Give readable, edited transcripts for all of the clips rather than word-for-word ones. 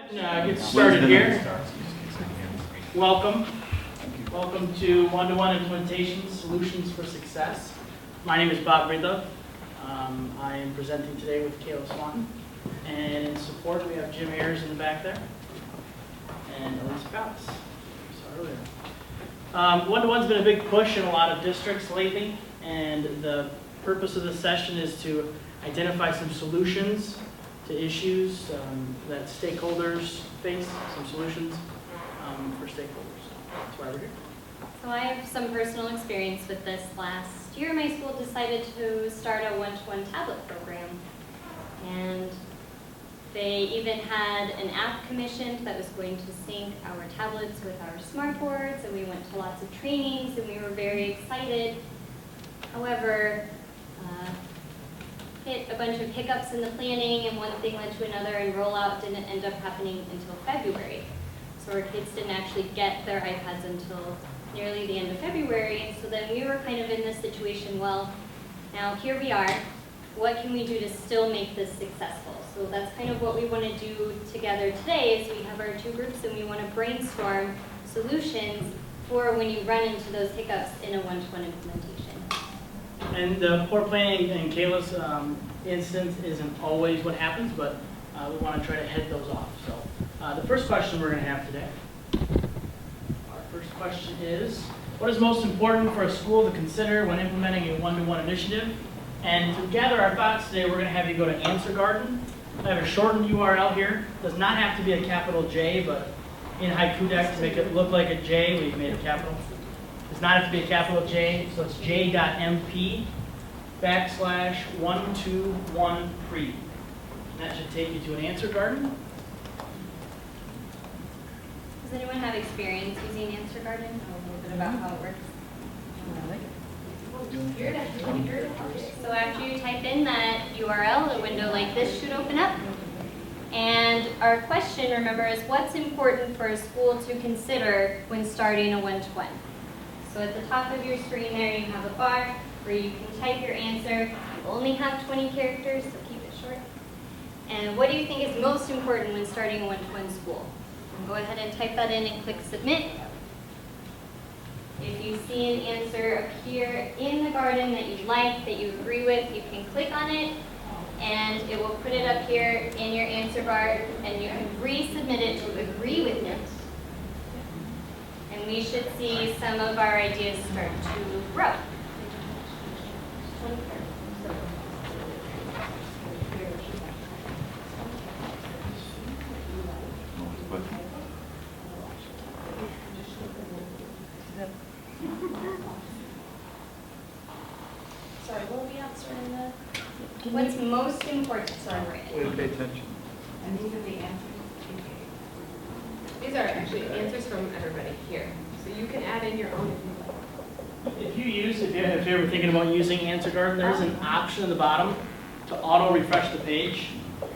Get started here. Welcome. Welcome to One-to-One Implementation Solutions for Success. My name is Bob Breedlove. I am presenting today with Kayla Swanton. And in support, we have Jim Ayers in the back there. And Elise Palace. One-to-One's been a big push in a lot of districts lately. And the purpose of this session is to identify some solutions to issues that stakeholders face, some solutions for stakeholders. That's why we're here. So I have some personal experience with this. Last year, my school decided to start a one-to-one tablet program. And they even had an app commissioned that was going to sync our tablets with our smart boards, and we went to lots of trainings, and we were very excited. However, hit a bunch of hiccups in the planning, and one thing led to another, and rollout didn't end up happening until February. So our kids didn't actually get their iPads until nearly the end of February, and so then we were kind of in this situation, well, now here we are, what can we do to still make this successful? So that's kind of what we want to do together today, is we have our two groups and we want to brainstorm solutions for when you run into those hiccups in a one-to-one implementation. And the poor planning in Kayla's instance isn't always what happens, but we want to try to head those off. So the first question we're going to have today. Our first question is, what is most important for a school to consider when implementing a one-to-one initiative? And to gather our thoughts today, we're going to have you go to Answer Garden. I have a shortened URL here. It does not have to be a capital J, but in Haiku Deck, to make it look like a J, we've made it capital. It does not have to be a capital J, so it's j.mp/121pre. That should take you to an Answer Garden. Does anyone have experience using Answer Garden? Know a little bit about how it works? So after you type in that URL, a window like this should open up. And our question, remember, is what's important for a school to consider when starting a one-to-one? So at the top of your screen there, you have a bar where you can type your answer. You only have 20 characters, so keep it short. And what do you think is most important when starting a one-to-one school? And go ahead and type that in and click Submit. If you see an answer appear in the garden that you like, that you agree with, you can click on it, and it will put it up here in your answer bar, and you can resubmit it to agree with it. And we should see some of our ideas start to grow. Sorry, what will be answering the? What's most important? Sorry, Way to pay attention. And these are the answers. These are actually answers from everybody here. So you can add in your own if you like. If you're ever thinking about using Answer Garden, there's an option at the bottom to auto-refresh the page. So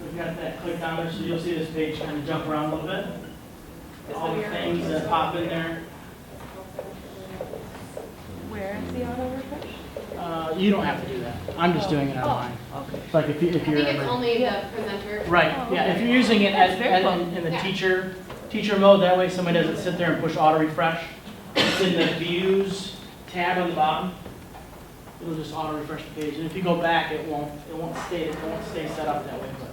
we've got that clicked on there, so you'll see this page kind of jump around a little bit. All the things that pop in there. Where is the auto refresh? You don't have to do that. I'm just doing it online. Okay. It's like if you're I think it's ever, only the presenter. right, yeah, if you're using it in the Yeah. teacher mode, that way somebody doesn't sit there and push auto refresh. It's in the views tab on the bottom. It'll just auto refresh the page, and if you go back, it won't stay set up that way. But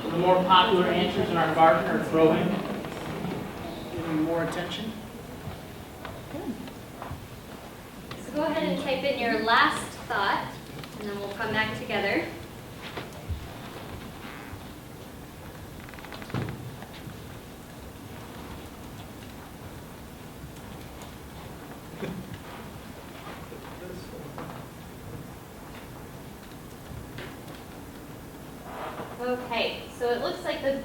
so the more popular answers in our garden are growing, getting more attention. So go ahead and type in your last thought, and then we'll come back together. Okay, so it looks like the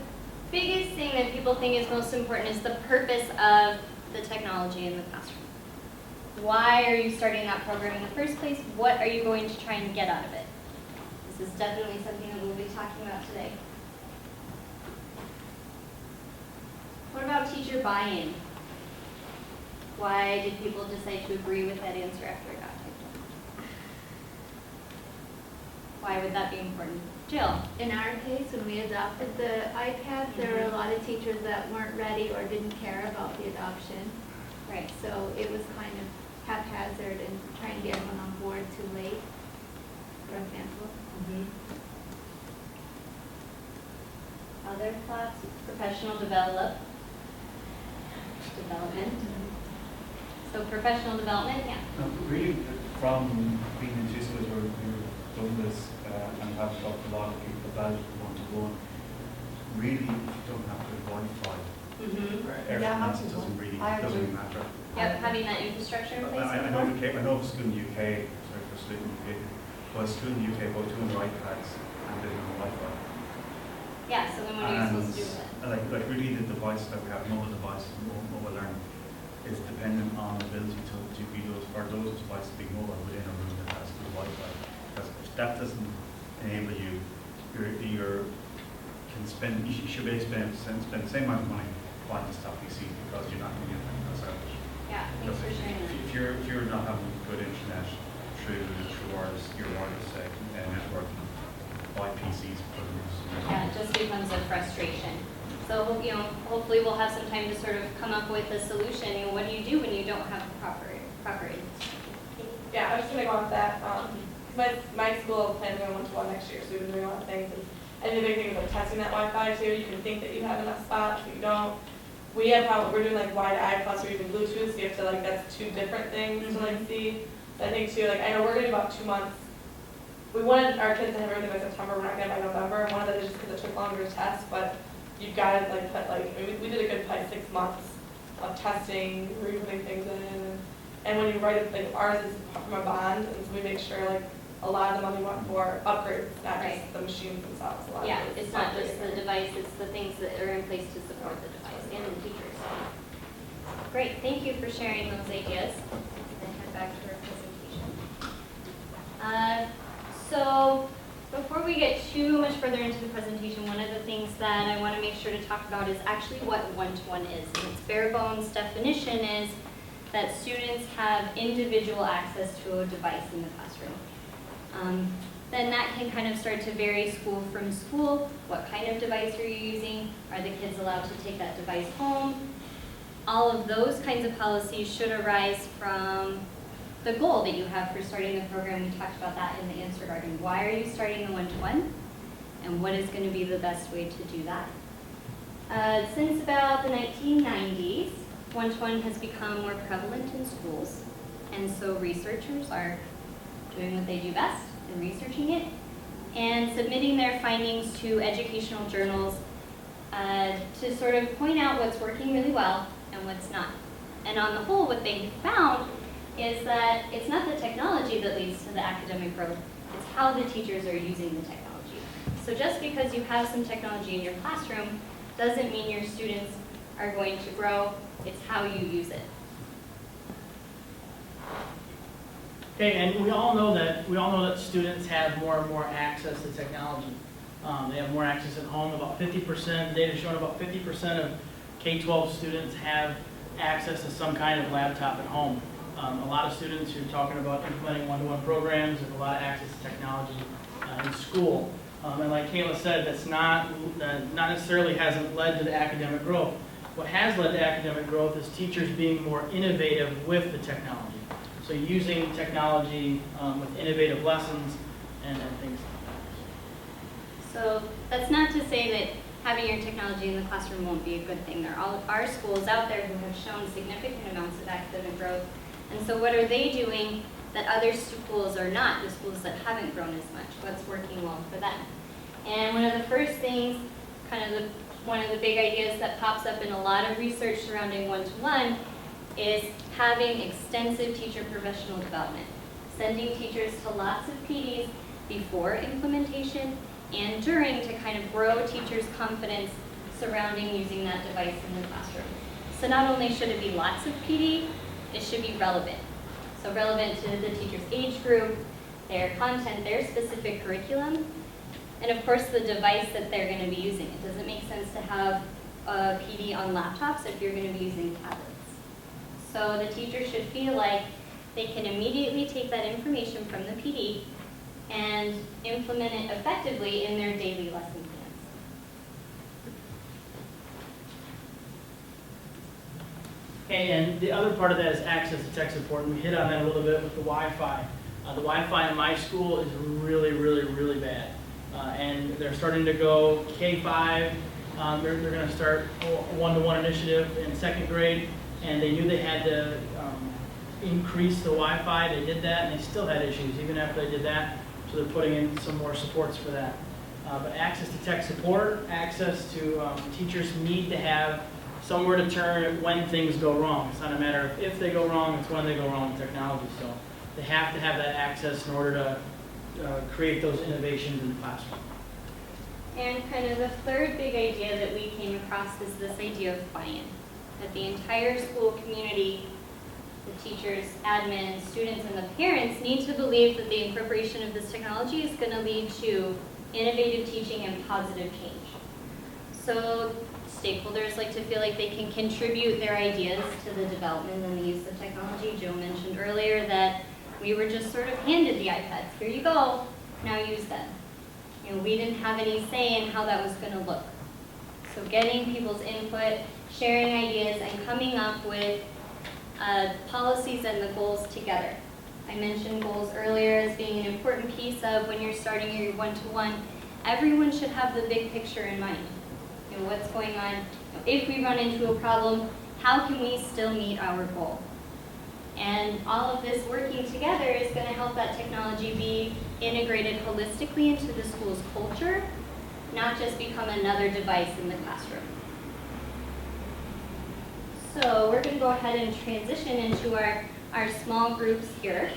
biggest thing that people think is most important is the purpose of the technology in the classroom. Why are you starting that program in the first place? What are you going to try and get out of it? Is This is definitely something that we'll be talking about today. What about teacher buy-in? Why did people decide to agree with that answer after it got typed in? Why would that be important? Jill? In our case, when we adopted the iPad, there were a lot of teachers that weren't ready or didn't care about the adoption. Right. So it was kind of haphazard and trying to get everyone on board too late, for example. Other thoughts? Professional development. So professional development, yeah. Really, from being in two schools where we've done this and have talked to a lot of people about one-to-one, really, you don't have to Wi-Fi. Everything else doesn't really matter. Yep, having that infrastructure in place. I know of a school in the UK, sorry for speaking in the UK, but a school in the UK bought 200 iPads and they didn't have Wi-Fi. Yeah, so then what are you supposed to do with it? Like really the device that we have, mobile devices, mobile learning, is dependent on the ability to be those devices being mobile within a room that has good Wi-Fi. Because if that doesn't enable you, you should be able to spend the same amount of money buying the stuff PCs because you're not going to get that service. Yeah, thanks for sharing that. If you're not having good internet through your wireless network, buy PCs for them. Yeah, it just becomes a frustration. So, hopefully we'll have some time to sort of come up with a solution. What do you do when you don't have proper Yeah, I was just gonna go on with that. My school plans on one-to-one next year, so we've been doing a lot of things. And the big thing is like testing that Wi-Fi too. You can think that you have enough spots, but you don't. We have problems. We're doing like wide-eye plus we're using Bluetooth, so you have to that's two different things to see. So I think too, I know we're gonna do about 2 months. We wanted our kids to have everything by September. We're not gonna by November. And one of that is just because it took longer to test, but you've got to we did a good 6 months of testing, re-putting things in, and when you write it, ours is from a bond, and so we make sure a lot of the money went for upgrades, not just the machines themselves. A lot Yeah, of it's not just the device, it's the things that are in place to support the device and the teachers. Great, thank you for sharing those ideas. Then head back to our presentation. So before we get too much further into the presentation, one of the things that I want to make sure to talk about is actually what one-to-one is. And its bare bones definition is that students have individual access to a device in the classroom. Then that can kind of start to vary school from school. What kind of device are you using? Are the kids allowed to take that device home? All of those kinds of policies should arise from the goal that you have for starting the program. We talked about that in the answer garden. Why are you starting the one-to-one? And what is going to be the best way to do that? Since about the 1990s, one-to-one has become more prevalent in schools. And so researchers are doing what they do best and researching it and submitting their findings to educational journals to sort of point out what's working really well and what's not. And on the whole, what they found is that it's not the technology that leads to the academic growth, it's how the teachers are using the technology. So just because you have some technology in your classroom doesn't mean your students are going to grow, it's how you use it. Okay, and we all know that students have more and more access to technology. They have more access at home. About 50%, data showing about 50% of K-12 students have access to some kind of laptop at home. A lot of students who are talking about implementing one-to-one programs have a lot of access to technology in school. And like Kayla said, that's not necessarily hasn't led to the academic growth. What has led to academic growth is teachers being more innovative with the technology. So using technology with innovative lessons and things like that. So that's not to say that having your technology in the classroom won't be a good thing. There are schools out there who have shown significant amounts of academic growth. And so what are they doing that other schools are not, the schools that haven't grown as much? What's working well for them? And one of the first things, one of the big ideas that pops up in a lot of research surrounding one-to-one is having extensive teacher professional development. Sending teachers to lots of PDs before implementation and during to kind of grow teachers' confidence surrounding using that device in the classroom. So not only should it be lots of PD, it should be relevant. So relevant to the teacher's age group, their content, their specific curriculum, And of course, the device that they're going to be using. It doesn't make sense to have a PD on laptops if you're going to be using tablets. So the teacher should feel like they can immediately take that information from the PD and implement it effectively in their daily lesson plans. Okay, and the other part of that is access to tech support. And we hit on that a little bit with the Wi-Fi. The Wi-Fi in my school is really, really, really bad. And they're starting to go K-5. They're going to start a one-to-one initiative in second grade. And they knew they had to increase the Wi-Fi. They did that, and they still had issues even after they did that. So they're putting in some more supports for that. But access to tech support, access to teachers need to have somewhere to turn when things go wrong. It's not a matter of if they go wrong, it's when they go wrong with technology. So they have to have that access in order to create those innovations in the classroom. And kind of the third big idea that we came across is this idea of buy-in. That the entire school community, the teachers, admin, students, and the parents need to believe that the incorporation of this technology is going to lead to innovative teaching and positive change. So stakeholders like to feel like they can contribute their ideas to the development and the use of technology. Joe mentioned earlier that we were just sort of handed the iPads. Here you go, now use them. You know, we didn't have any say in how that was going to look. So getting people's input, sharing ideas, and coming up with policies and the goals together. I mentioned goals earlier as being an important piece of when you're starting your one-to-one. Everyone should have the big picture in mind. You know, what's going on? If we run into a problem, how can we still meet our goal? And all of this working together is going to help that technology be integrated holistically into the school's culture, not just become another device in the classroom. So we're going to go ahead and transition into our small groups here.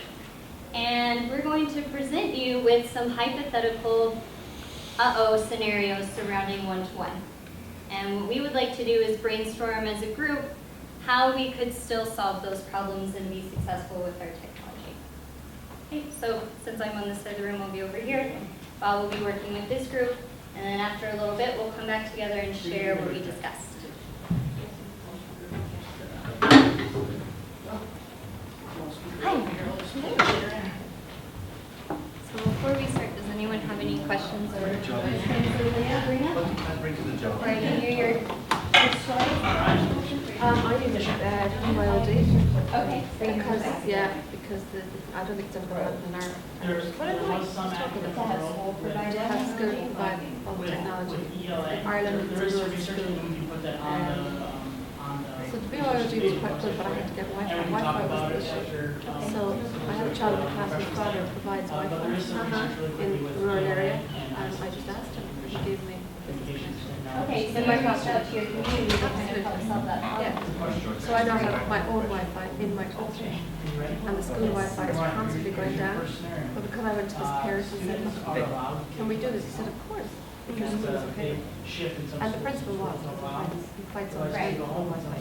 And we're going to present you with some hypothetical scenarios surrounding one-to-one. And what we would like to do is brainstorm as a group how we could still solve those problems and be successful with our technology. Okay, so since I'm on this side of the room, I'll be over here. Bob will be working with this group. And then after a little bit, we'll come back together and share what we discussed. Hi. So before we start, does anyone have any questions or Bring to the job. or I can hear your story? I use biology. Okay. Because I don't think it's ever going to happen in our. There was some To have school provided. Have school provide all the with technology. ELA. Ireland, There is it's some a research and we can put that on the. So the biology was quite good, but I had to get Wi-Fi. And we can talk Wi-Fi about was it the issue. after. So I have a child in the class whose father provides But there is some Wi-Fi research really in quickly with rural ELA area, and and I just asked him. He gave me business communications connection. technology. Okay, so we're talking about your community to kind of help solve that problem. Yeah. So I now have my own Wi-Fi in my classroom, and the school Wi-Fi is constantly going down. But because I went to this parent and said, "Look, can we do this?" He said, "Of course, if your school is okay." And the principal was, he finds so much Right. on Wi-Fi.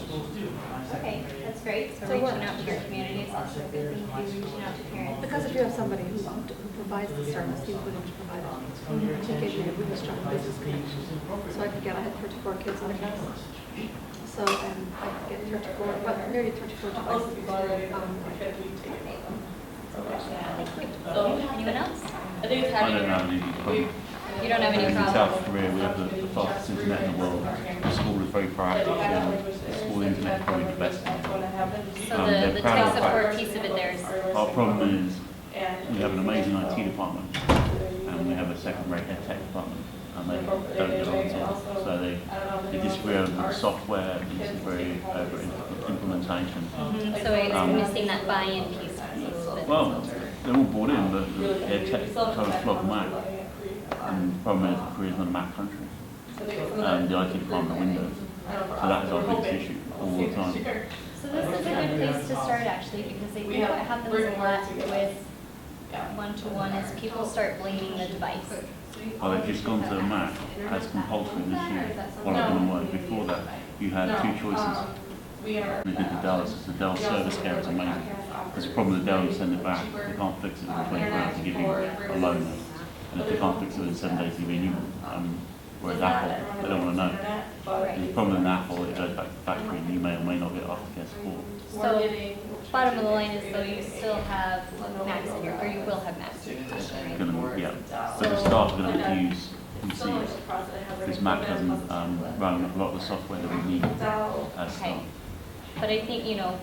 Okay, that's great. So So reaching we're- out to your community is also a good thing to do, reaching out to parents. Because if you have somebody who provides the service, he's willing to provide it. He gave me a really strong business connection. So I had 34 kids in the class. So I could get 34, well, nearly 34 devices. Anyone else? I think it's I having. don't have any problem. You don't have any In problem? South Korea, we have the fastest internet in the world. The school is very proactive, and the school internet is probably the best. So they're the proud tech of support that. piece of it there is, Our problem is we have an amazing IT department, and we have a second-rate ed tech department, and they don't get on at all. So they disagree over the software, they disagree over implementation. so it's missing that buy-in piece. Well, they're all bought in, but the ed tech kind of flog Mac. And the problem is Korea's not a Mac country. And the IT department are Windows. So that is our biggest issue all the time. So this is a good place to start actually, because I think what happens a lot with one-to-one is people start blaming the device. Well, they've just gone to Mac as compulsory this year, while I've been away. Before that, you had two choices. They did the Dell, the Dell service care is amazing. There's a problem with Dell, you send it back, you can't fix it in 24 hours, they give you a loan. And if they can't fix it in 7 days, you mean whereas Apple, they don't want to know. And the problem with Apple, it goes back to the factory and you may or may not get aftercare support. So, bottom of the line is though, you still have Macs in your, or you will have Macs in your classroom, right? Yeah. So the staff are going to have to use PCs. This Mac doesn't run a lot of the software that we need as Okay. staff. But I think, you know,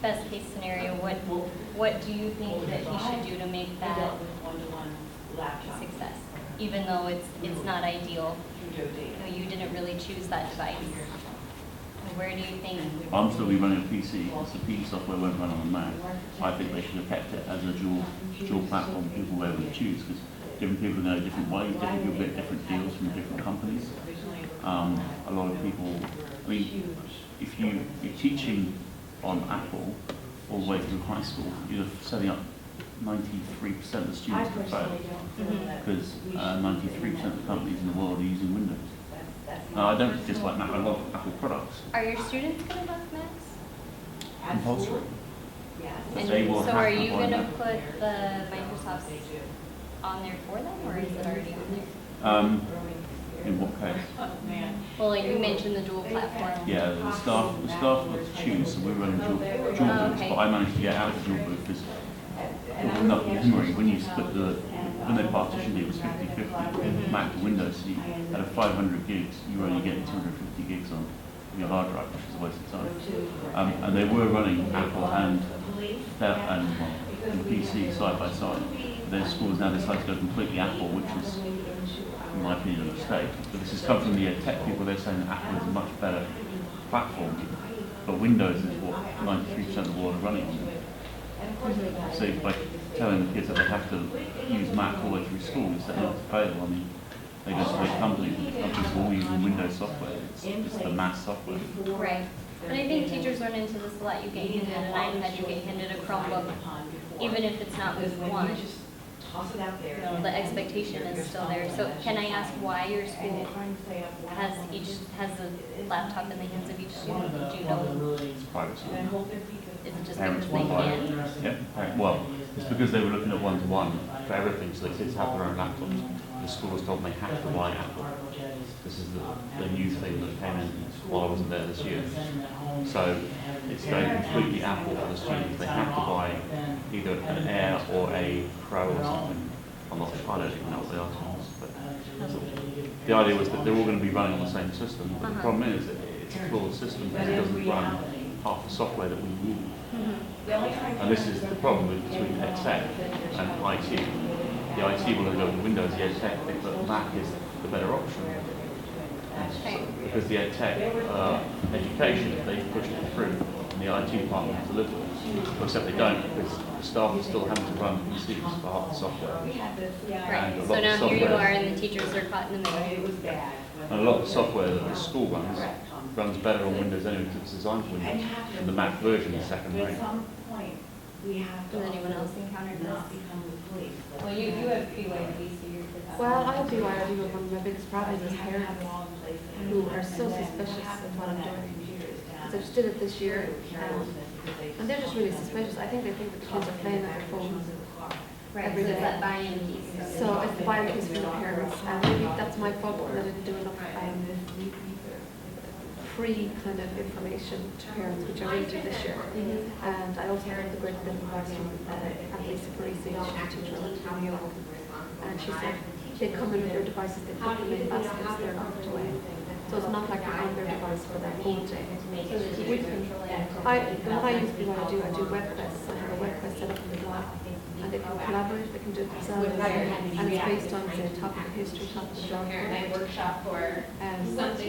best case scenario, what do you think that he should do to make that a success? Even though it's not ideal, you know, you didn't really choose that device. Where do you think? I'm still be running a PC, because the PC software won't run on a Mac. I think they should have kept it as a dual platform people were able to choose, because different people go different ways, different people get different deals from different companies. A lot of people, I mean, if you're teaching on Apple all the way through high school, you're setting up 93% of the students to fail, because 93% of the companies in the world are using Windows. I don't just like Mac, I love Apple products. Are your students going to have Macs? Compulsory. And They will so have are to you buy going to Mac. put the Microsoft on there for them, or is it already on there? In what case? Well, like you mentioned the dual platform. Yeah, the staff got to choose, so we're running dual booths, okay. but I managed to get out of the dual booth because when you split when they partitioned it was 50-50, Mac to Windows, so you out of 500 gigs, you were only getting 250 gigs on your hard drive, which is a waste of time. And they were running Apple and PC side by side. Their schools now decided to go completely Apple, which is, in my opinion, a mistake. But this has come from the tech people. They're saying that Apple is a much better platform, but Windows is what 93% of the world are running on. So by telling the kids that they have to use Mac all the way through school instead of fail, I mean, they go to big companies, and companies are all using Windows software. It's the mass software. Right. But I think teachers run into this a lot. You get handed an iPad, you get handed a Chromebook, even if it's not with one. You know, the expectation is still there. So can I ask why your school has a laptop in the hands of each student? Do you know? It's private school. Is it just Parents because they will buy can? it. Yeah. Well, it's because they were looking at one-to-one for everything, so the kids have their own laptops. The school was told they have to buy Apple. This is the new thing that came in while I wasn't there this year. So it's going completely Apple for the students. They have to buy either an Air or a Pro or something. I don't even know what they are, but the idea was that they're all going to be running on the same system. But the problem is that it's a flawed system because it doesn't run half the software that we need. And this is the problem between tech and IT. The IT will go with Windows, the tech think that Mac is the better option. Because the tech education, they push it through, and the IT department delivers it. Except they don't, because the staff are still having to run PCs for half the software. Right. So now here you are, and the teachers are caught in the middle. And a lot of the software that the school runs better on Windows anyway because it's designed for Windows. And the Mac version is second rate. Has anyone else encountered this? Well, you have BYD, so you're good. Well, I have BYD, but one of my biggest problems is parents who are so suspicious of what I'm doing. So I just did it this year, and they're just really suspicious. I think they think that the kids are playing on their phones Right, every so it's day. that buy-in piece. So it's the buying piece from the parents, and maybe that's my fault because I didn't do enough free kind of information to parents, which I will do this year. And I also heard the great bit of advice from Lisa Parisi, she's a teacher in New York, and she said they come in with their devices, they put them in baskets, they're locked away. So it's not like they're on their device for their whole day. So the teachers control it. When I use BYD, I do web quests. I have a web quest set up in the blog, and they can collaborate, they can do it themselves, and it's based on, say, topic of history, topic of geography.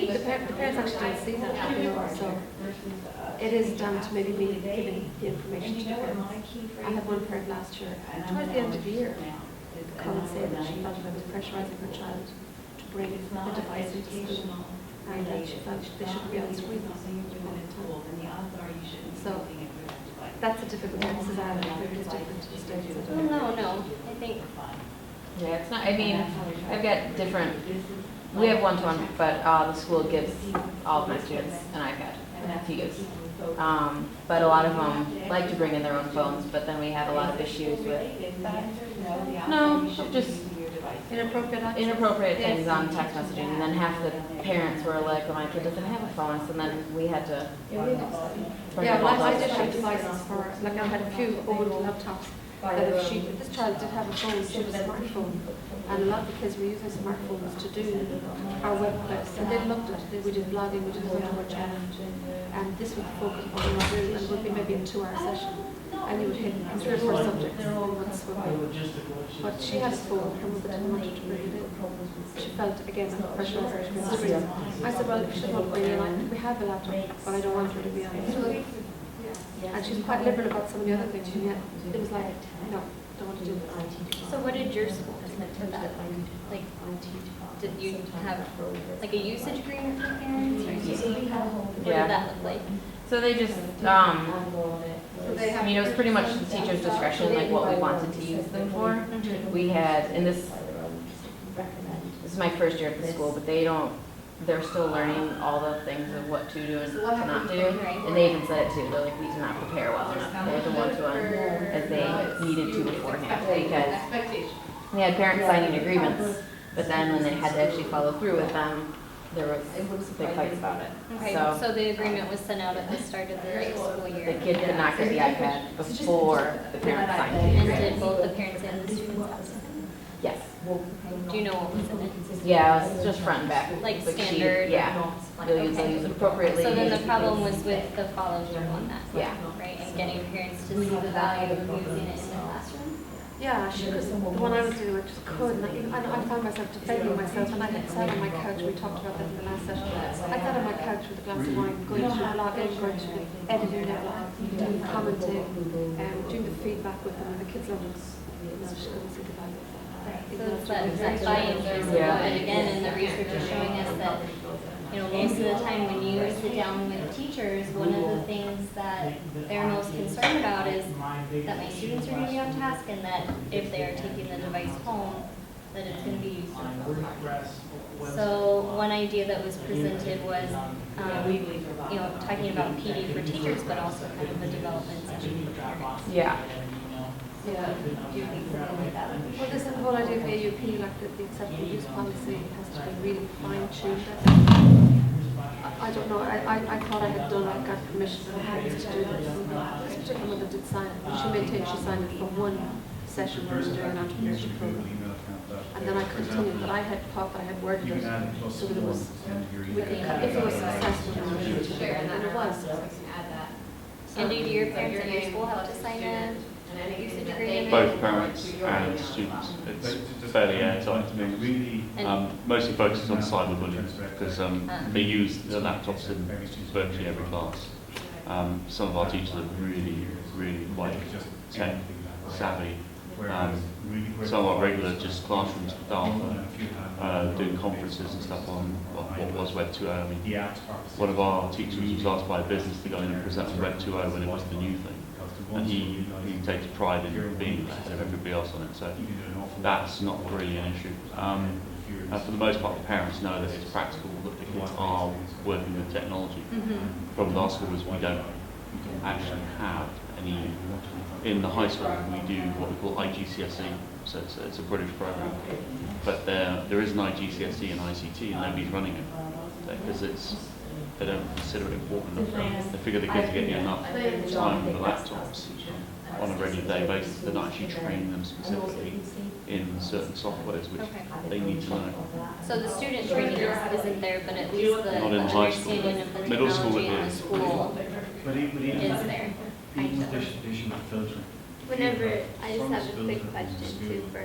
The parents actually don't see that, you know, so it is down to maybe me giving the information to the parents. I had one parent last year, towards the end of the year, call and say that she felt that I was pressurizing her child to bring a device into school, and that she felt they shouldn't be on screen all the time. So that's a difficult one. This is Ireland, maybe it's different to the States. Well, no, I think, Yeah, it's not, I mean, I've got different, we have one-to-one, but the school gives all of my students an iPad to use. But a lot of them like to bring in their own phones, but then we have a lot of issues with, no, just inappropriate things on text messaging, and then half the parents were like, well, my kid doesn't have a phone, so then we had to. Yeah, well, I did have devices for, like I had a few old laptops that if this child did have a phone, she had a smartphone. And a lot of the kids were using smartphones to do our web quests, and they loved it. We did blogging, we did a whole challenge, and this would focus on what we do, and would be maybe a 2-hour session. And you would hit 3 or 4 subjects once but she had a phone, and we didn't want her to bring it in. She felt, again, under pressure on her to bring the screen. I said, well, she won't bring it in. We have a laptop, but I don't want her to be on it. And she's quite liberal about some of the other things, and yet it was like, no, don't want to do this. So what did your school do for that? Like, did you have like a usage agreement with parents? Or what did that look like? So they just, I mean, it was pretty much the teacher's discretion, like what we wanted to use them for. We had, and this is my first year at the school, but they're still learning all the things of what to do and to not do. And they even said it too, they're like, we did not prepare well enough. They had the one-to-one as they needed to beforehand. Because we had parents signing agreements, but then when they had to actually follow through with them, there was big fights about it. Okay, so the agreement was sent out at the start of the school year. The kid could not get the iPad before the parents signed the And agreement. did both the parents and the students have it? Yes. Do you know what was in it? Yeah, it was just front and back. Like she- standard? Yeah. They'll use it appropriately. So then the problem was with the follow-through on that, Yeah. right? And getting parents to see the value of using it in the classroom? Yeah, she was, the one I was doing, I just couldn't. I found myself defending myself, and I had sat on my couch, we talked about that in the last session. I sat on my couch with a glass of wine, going through blogging, going through editing their blog, doing commenting, doing the feedback with them, and the kids loved it. She couldn't see the value of that. So it's that buy-in goes Yeah. and again, and the research is showing us that, you know, most of the time when you sit down with teachers, one of the things that they're most concerned about is that my students are going to be on task, and that if they are taking the device home, that it's going to be used in. So one idea that was presented was, you know, talking about PD for teachers, but also kind of a development session for parents. Yeah. Yeah. Do you think something like that would be? Well, this is the whole idea of AUP, like the acceptable use policy has to be really fine-tuned. I don't know, I thought I had done, I got permission from the parents to do this. This particular mother did sign it, but she maintained she signed it for one session where we were doing an entrepreneurship program. And then I continued, but I had thought that I had worded it so that it was, if it was successful, then we should share, and it was. And do your parents at your school have to sign a usage agreement? Both parents and students. It's fairly airtight. Mostly focuses on cyberbullying because they use the laptops in virtually every class. Some of our teachers are really quite tech savvy. Some of our regular just classroom staff are doing conferences and stuff on what was Web 2.0. I mean, one of our teachers was asked by a business to go in and present on Web 2.0 when it was the new thing. And he takes pride in being ahead of everybody else on it, so that's not really an issue. For the most part, the parents know that it's practical, that the kids are working with technology. The problem with our school is we don't actually have any. In the high school, we do what we call IGCSE, so it's a British program, but there is an IGCSE and ICT, and nobody's running it because they don't consider it important enough. They figure the kids are getting enough time with the laptops on a regular day basis. They're not actually training them specifically in certain softwares which they need to know. So the student training isn't there, but at least the Not in high school. understanding of the Middle school technology it in the is. school is there. Whenever, I just have a quick question too for,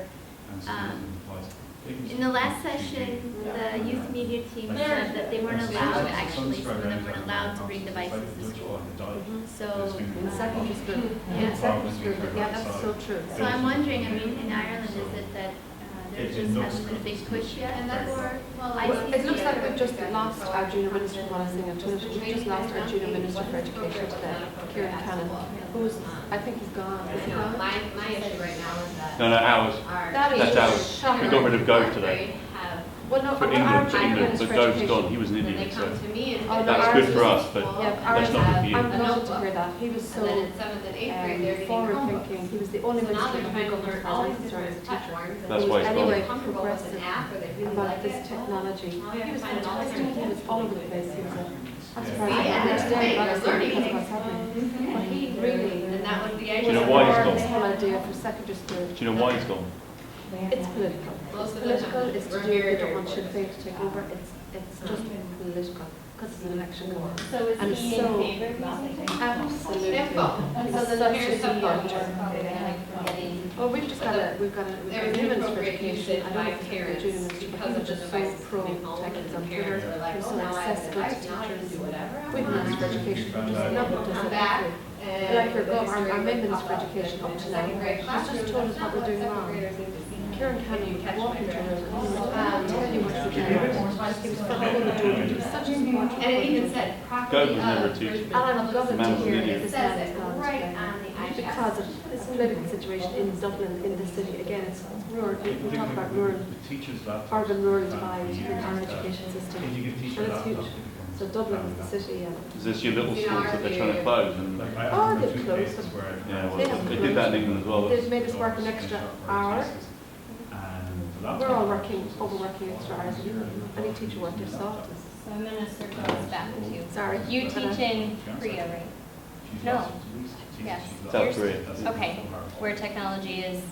in the last session, the youth media team said that they weren't allowed, actually, some of them weren't allowed to bring devices to school. So, In secondary school, yeah, that's so true. so I'm wondering, I mean, in Ireland, is it that there just hasn't been a big push yet for It looks like we've just lost our junior minister, while I was saying we've just lost our junior minister for education today, Kieran Cannon, who's, I think he's gone. Is he gone? My issue right now is that No, ours. our That is That's ours. shocking. We got rid of Go fourth today. grade have Well, no, for our England, Ireland's but for Joe's education. gone, he was in Then India, they so come to me and. Oh, no, that's ours good for was- us, but Yeah, that's ours, not good for you. I'm glad to hear that. He was so And then in seventh and eighth grade, they're getting forward Chromebooks. thinking. He was the only So now minister they're who trying to got learn our all these answer as a different teacher. platforms. and That's they why it's Anyway, gone. comfortable with an app or they really about like this it. technology. Now we have He was to find an fantastic. alternate. He was all over the place. He was I'm Yeah. surprised. Yeah, And today, yeah, that's they're learning. because of what's happening. But he really And that was the Do you idea. know why he's was gone? this whole idea for secondary school. Do you know why he's gone? It's political. Most It's of the time. political. It's to We're do. very, They don't very want Sinn political. Féin to take over. It's just political because it's an election going on. So is And he so- in favor of using it? Absolutely. Info. He's So the such a parents have leader. Like getting, Well, we've got a There was new minister for inappropriate education. usage I don't by know if it's a parents junior minister, but because he of was the just so devices pro coming home tech and on the Twitter. parents are like, He was oh, so now I have a accessible to device, now I can teachers. do whatever I We've want. minister for education, who does Come not want us Come at back every. and Like your gov, our the main history minister for of education up to now, second grade she's classroom, just told us what we're doing second wrong. graders need to see. Karen Cannon You would catch walk my into her drift. room and tell you what to do. He was for all the doing. He was such a support. And it even said Goat property was never a of teacher. Brisbane And I'm Public glad Man to was an hear idiot. It this says man it has gone right today. on the iPad. Because of this political situation in Dublin, in the city, again, it's rural, we talk about rural, The teachers' laptops. urban rural are divide for in our years, education system. If you give teacher And it's huge. laptops, it becomes So Dublin family is the city, and Is this your little You know, schools that they're trying to close? And Like, I Oh, remember they've two closed cases them. where. yeah, well, They have they did that in England as well. they've made us work an extra hour. We're all working, overworking extra hours. Any teacher worth their salt. so I'm gonna circle this back to you. Sorry. You teach in Korea, right? No. Yes. South Korea. Okay, where technology is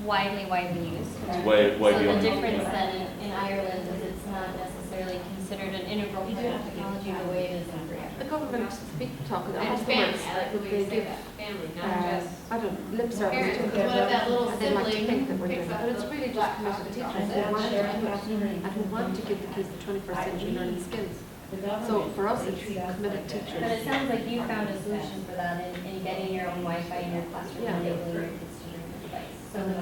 widely used. It's way So the beyond. difference then in Ireland is it's not necessarily considered an integral part of technology the way it is in Korea. The government speak talking, I And have the family, words, I like the way they you say give, that, family, not just I don't, lip service parents. to it. Because what if that little And they like to sibling think that we're doing picks it, up but it's the really just laptop committed and teachers drops who it? want to and who want to give the kids the 21st century learning skills. So for us, it's committed But teachers. it sounds like you found a solution for that in getting your own Wi-Fi in your classroom Yeah. and enabling your kids to bring the device. So the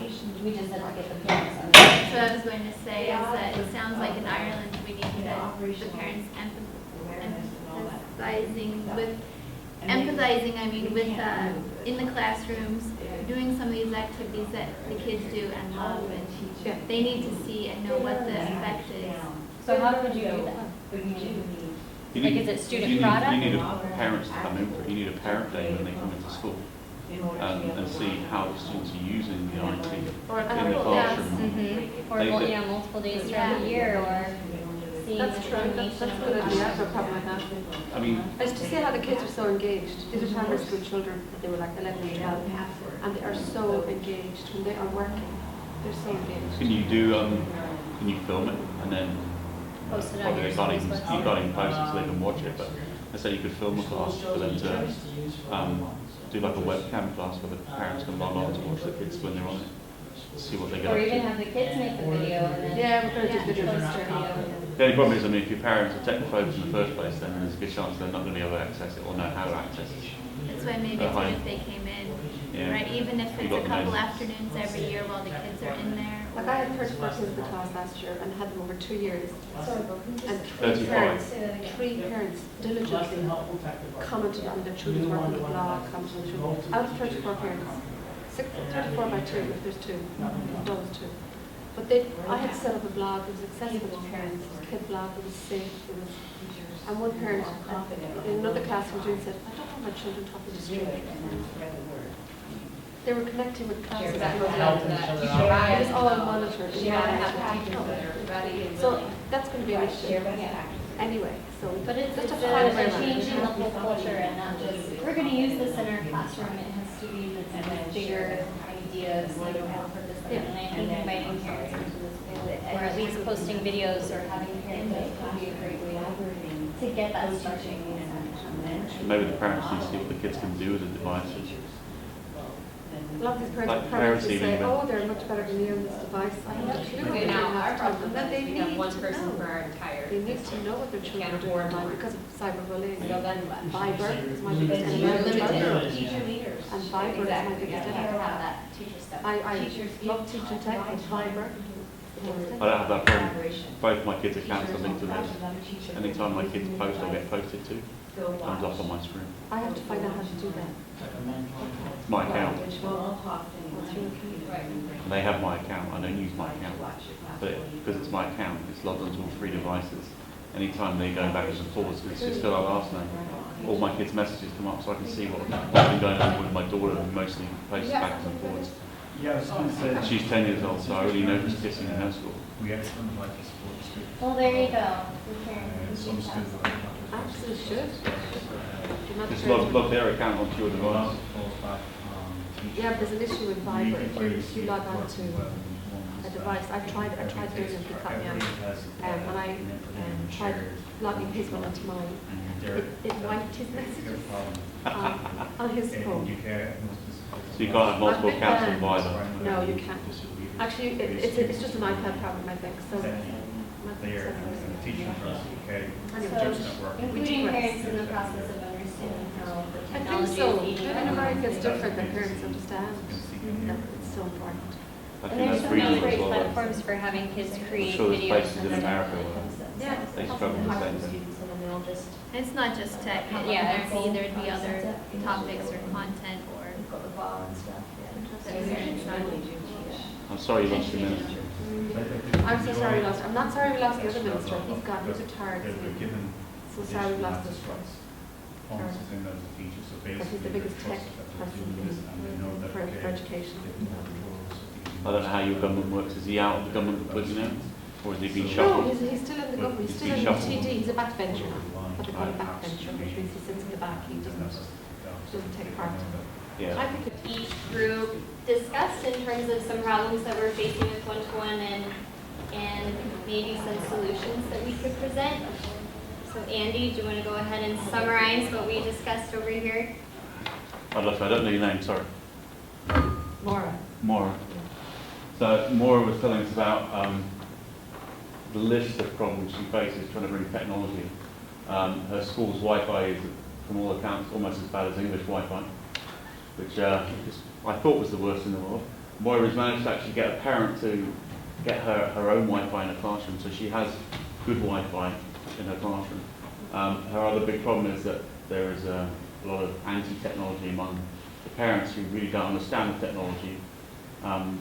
piece we just had to get the parents on board. So I was going to say is that it sounds like in Ireland, we need to, the parents empathizing, I mean, with, in the classrooms, doing some of these activities that the kids do and love, Yeah. and they need to see and know what the effect is. So how would you do that? You Like, need- is it student you need- product? You need parents to come in for it. You need a parent day when they come into school and see how the students are using the IT Or, in the and classroom. Mm-hmm. Or, They- you know, multiple days throughout the year, or seeing that's the true, that's combination a of good the idea, I have a problem with that. I mean, I used to see how the kids are so engaged. These are primary school children, they were like 11 and 12, and they are so engaged when they are working. They're so engaged. can you do, can you film it and then post it on probably your they can't even, school's you website? can't even post it so they can watch it, but let's say you could film a class for them to do like a webcam class where the parents can log on to watch the kids when they're on it, see what they get Or up even to. have the kids make the video and then Yeah, we're going to do post videos the this year. video. The only problem is, I mean, if your parents are technophobes in the first place, then there's a good chance they're not going to be able to access it or know how to access it. That's why maybe it's good if they came in, Yeah. right, even if You it's got a the couple name. afternoons every year while the kids are in there. Like I had 34 kids in the class last year and had them over 2 years. And 35. three parents diligently commented on their children's work on the blog, commented on the children. Out of 34 parents, 34 by 2, if there's 2, those 2. But I had set up a blog, it was accessible to parents, it was a kid blog, it was safe, it was, and one parent in another classroom said, I don't want my children talking to strangers. They were connecting with classes. It was all monitored. So that's going to be an issue. Anyway, so. But it's just a to find a way around it. change in the whole culture and not just, we're gonna use this in our classroom, it has to be this bigger ideas, like a more purpose. Yeah. And I think inviting parents into this field, or at least posting videos or having parents would be a great way to get that starting. Maybe the parents need to see what the kids can do with the devices. A lot of these parents Like are permanently parents say, even. oh, they're much better than me on this device. I have a clue what Okay, they're now doing our half the time. problem And then they is we need have one to person for know. our entire. They need to know what their children Can't are doing afford online more. because of cyberbullying. So then what? Viber is my biggest You're enemy. limited. Teacher leaders. And Viber is my Exactly, biggest yeah, enemy. have that teacher stuff. I Teachers love teaching tech, but Viber. I don't have that problem. Both my kids' accounts are linked to theirs. Anytime my kids post, I get posted to. comes up on my screen. I have to find out how to do that. It's my account. What's your account? And they have my account. I don't use my account. But because it's my account, it's logged onto all 3 devices. Anytime they go backwards and forwards, it's just still our last name. All my kids' messages come up so I can see what's been going on with my daughter, who mostly places backwards and forwards. Yeah, I was going to say. And she's 10 years old, so I already know who's kissing in her school. We excellent like this for the school. Well, there you go. Some schools are like that. Absolutely should. You're not Just sure. log their account onto your device. Falls back on teachers. Yeah, but there's an issue with Viber. If you log on to a device, I tried doing it, he cut me out. And I tried logging his one into mine. It wiped his messages on his phone. So you can't have multiple accounts on Viber. No, you can't. Actually, it's just an iPad problem, I think, so. There, and teaching across the UK. Anyway, Including parents in the process of understanding how the I think technology so. is feeding In America, it's them. different than parents understand. No, it's so important. I And think there's that's so many regional as great well. platforms for having kids I'm create sure there's videos. places in and America stuff. where Yeah, they struggle with the same thing. Students, and then they'll just And it's not just tech, Yeah, there'd be other topics or content or go the ball and stuff. that parents not do. I'm sorry you lost your minister. I'm so sorry we lost, I'm not sorry we lost the other minister, he's gone, he's retired. They were given So sorry we lost additional this. funds in those teachers, so But he's the basically biggest they're tech trusted that person they're doing this and they know that, for okay, education. they can have controls, so they can I don't know how your government works. Is he out of the government completely now? Or has he been No, shuffled? he's still in the government, he's still in the TD, he's a backbencher now, what they call a backbencher, which means he sits in the back, he doesn't take part. Yeah. I think it, Each group discussed in terms of some problems that we're facing with one-to-one and maybe some solutions that we could present. So Andy, do you want to go ahead and summarize what we discussed over here? I'd love to. I don't know your name, sorry. Maura. Maura. So Maura was telling us about the list of problems she faces trying to bring technology. Her school's Wi-Fi is, from all accounts, almost as bad as English Wi-Fi, which I thought was the worst in the world. Moira's managed to actually get a parent to get her own Wi-Fi in her classroom, so she has good Wi-Fi in her classroom. Her other big problem is that there is a lot of anti-technology among the parents who really don't understand the technology.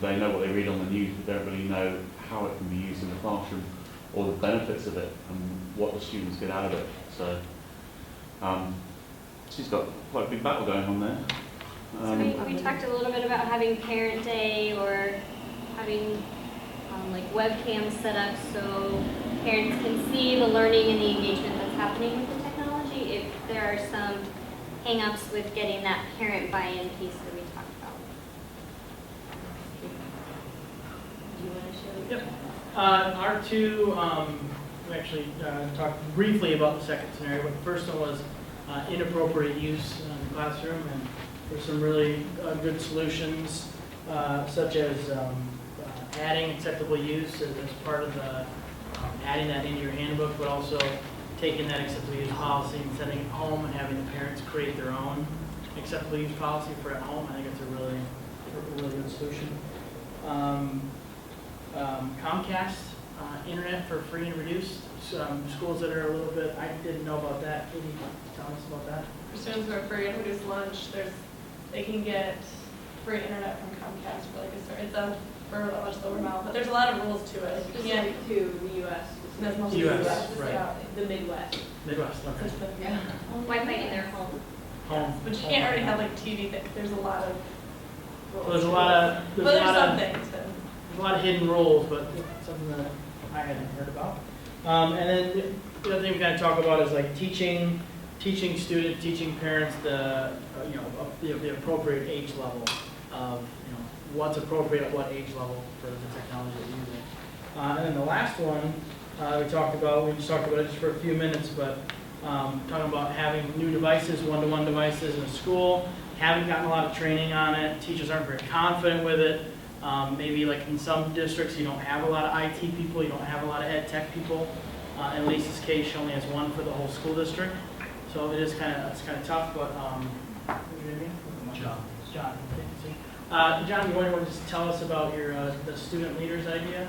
They know what they read on the news, but don't really know how it can be used in the classroom or the benefits of it and what the students get out of it. So she's got quite a big battle going on there. So we talked a little bit about having parent day or having like webcams set up so parents can see the learning and the engagement that's happening with the technology if there are some hang-ups with getting that parent buy-in piece that we talked about. Do you want to show? Yep. R2, we actually talked briefly about the second scenario, but the first one was inappropriate use in the classroom, and there's some really good solutions, such as adding acceptable use as part of the, adding that into your handbook, but also taking that acceptable use policy and sending it home and having the parents create their own acceptable use policy for at home. I think it's a really good solution. Comcast internet for free and reduced. Schools that are a little bit, I didn't know about that. Can you tell us about that? For students who are free and reduced lunch, they can get free internet from Comcast for like it's for a much lower amount, but there's a lot of rules to it. You can't, Specific to the U.S. that's mostly US, the US, right. yeah. The Midwest. Midwest, okay. Yeah. Wi-Fi in their home. Home. But you can't already have like TV, there's a lot of rules. So there's a lot of, But there's some there's things that. a lot of hidden rules, but something that I hadn't heard about. And then the other thing we kind of talk about is like teaching students, teaching parents the the appropriate age level of what's appropriate at what age level for the technology that we're using. And then the last one we just talked about it just for a few minutes, but talking about having new devices, one-to-one devices in a school. Haven't gotten a lot of training on it. Teachers aren't very confident with it. Maybe like in some districts you don't have a lot of IT people, you don't have a lot of ed tech people. In Lisa's case, she only has one for the whole school district. So it's kind of tough, but what's your name? John. John. John, you want to just tell us about your the student leaders idea?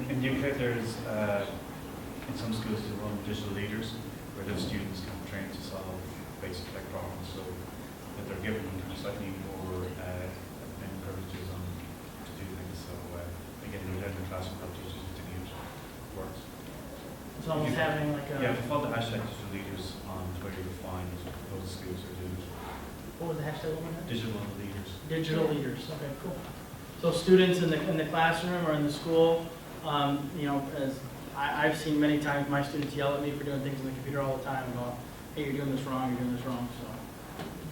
In the UK, there's in some schools they run digital leaders, where those students can train to solve basic tech problems. So that they're given slightly more privileges on to do things. So again, they're in the classroom help teachers continue to work. It's almost having like a. Yeah, if you follow the hashtag digital leaders on Twitter, you'll find those schools are doing it. What was the hashtag? Digital leaders. Digital leaders. Okay, cool. So students in the classroom or in the school, you know, as I've seen many times, my students yell at me for doing things on the computer all the time and go, "Hey, you're doing this wrong. You're doing this wrong." So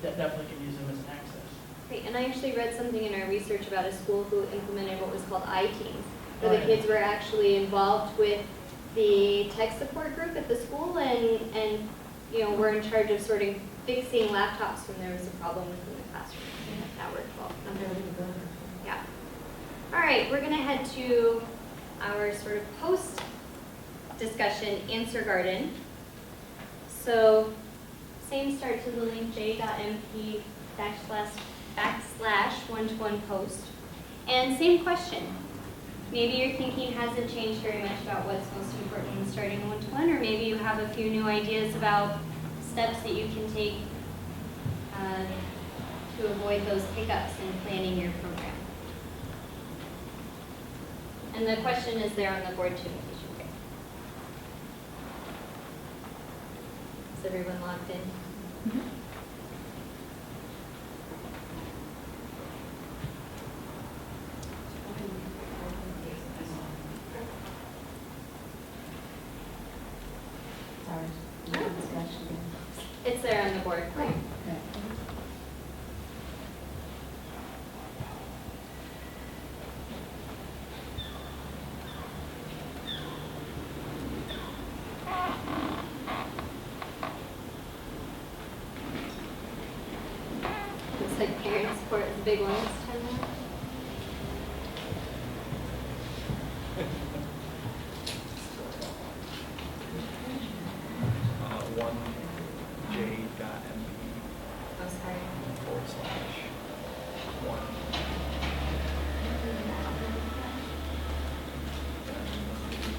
definitely can use them as an access. Great, and I actually read something in our research about a school who implemented what was called iTeams, where the kids were actually involved with the tech support group at the school and you know, were in charge of sort of fixing laptops when there was a problem within the classroom. That worked well. Yeah. All right, we're going to head to our sort of post-discussion answer garden. So same start to the link j.mp/one-to-one post. And same question. Maybe your thinking hasn't changed very much about what's most important when starting one-to-one, or maybe you have a few new ideas about steps that you can take to avoid those hiccups in planning your program. And the question is there on the board too, in case you care. Is everyone logged in? It's there on the board. Great. Looks like parent support is a big one this time around. One j.mp Oh, sorry. /1.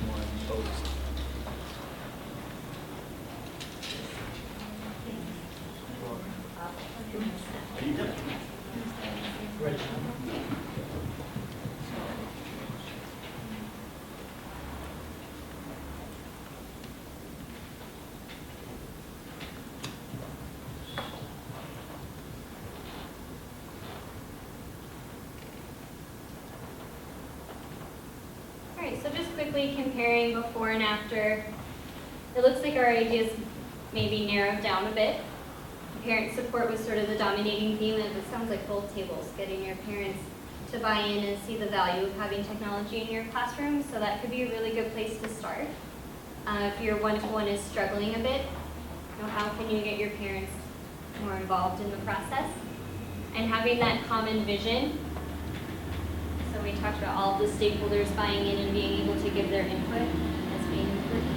One post. Great. All right, so just quickly comparing before and after, it looks like our ideas maybe narrowed down a bit. Parent support was sort of the dominating theme, and it sounds like both tables, getting your parents to buy in and see the value of having technology in your classroom, so that could be a really good place to start. If your one-to-one is struggling a bit, you know, how can you get your parents more involved in the process? And having that common vision. So we talked about all of the stakeholders buying in and being able to give their input as being important,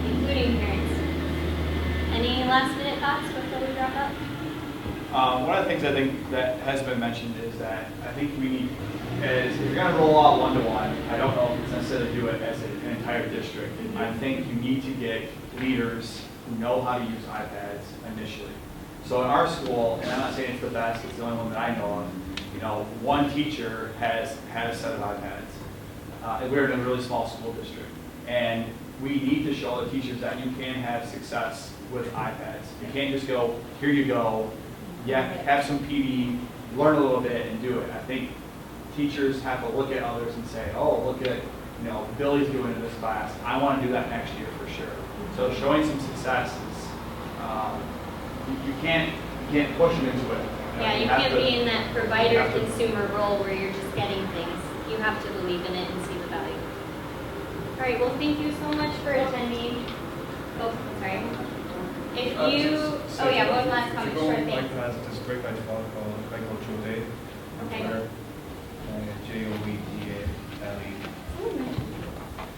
including parents. Any last minute thoughts before we wrap up? One of the things I think that has been mentioned is that I think we need, is if you're going to roll out one-to-one, I don't know if it's necessarily do it as an entire district. I think you need to get leaders who know how to use iPads initially. So in our school, and I'm not saying it's the best, it's the only one that I know of, you know, one teacher has had a set of iPads. And we're in a really small school district. And we need to show the teachers that you can have success with iPads. You can't just go, here you go, yeah, have some PD, learn a little bit and do it. I think teachers have to look at others and say, oh, look at, you know, Billy's doing it in this class. I want to do that next year for sure. So showing some success is, you can't push them into it. Yeah, you can't be in that provider-consumer role where you're just getting things. You have to believe in it and see the value. All right, well, thank you so much for attending. Oh, sorry. If you, oh yeah, one last comment, sure thing. There's a great guy to follow called Joe Day. Okay. J-O-E-D-A-L-E.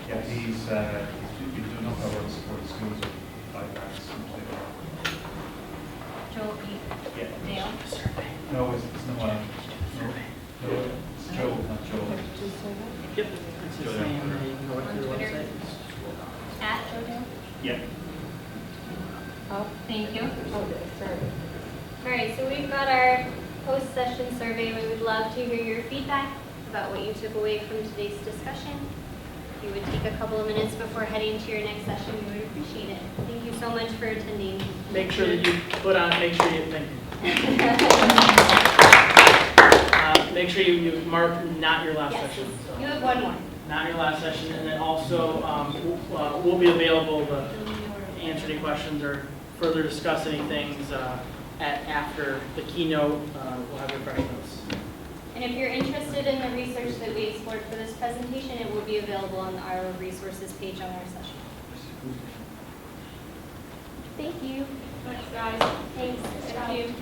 Yeah, he's doing enough work to support the schools with iPads. Joel B. Yeah. Dale. No, it's no one. No, it's Joe, not Joel. Yep. It's the same. You can go right to the On Twitter. website. At Joe Dale. Yeah. Oh, Thank you. sorry. All right, so we've got our post-session survey. We would love to hear your feedback about what you took away from today's discussion. If you would take a couple of minutes before heading to your next session, we would appreciate it. Thank you so much for attending. Make sure that you make sure you think. Make sure you mark not your last Yes. session. So. You have one more. Not your last session, and then also we'll be available to answer any questions or further discuss any things after the keynote. We'll have refreshments. And if you're interested in the research that we explored for this presentation, it will be available on our resources page on our session. Thank you. Thanks, guys. Thanks. Thank you.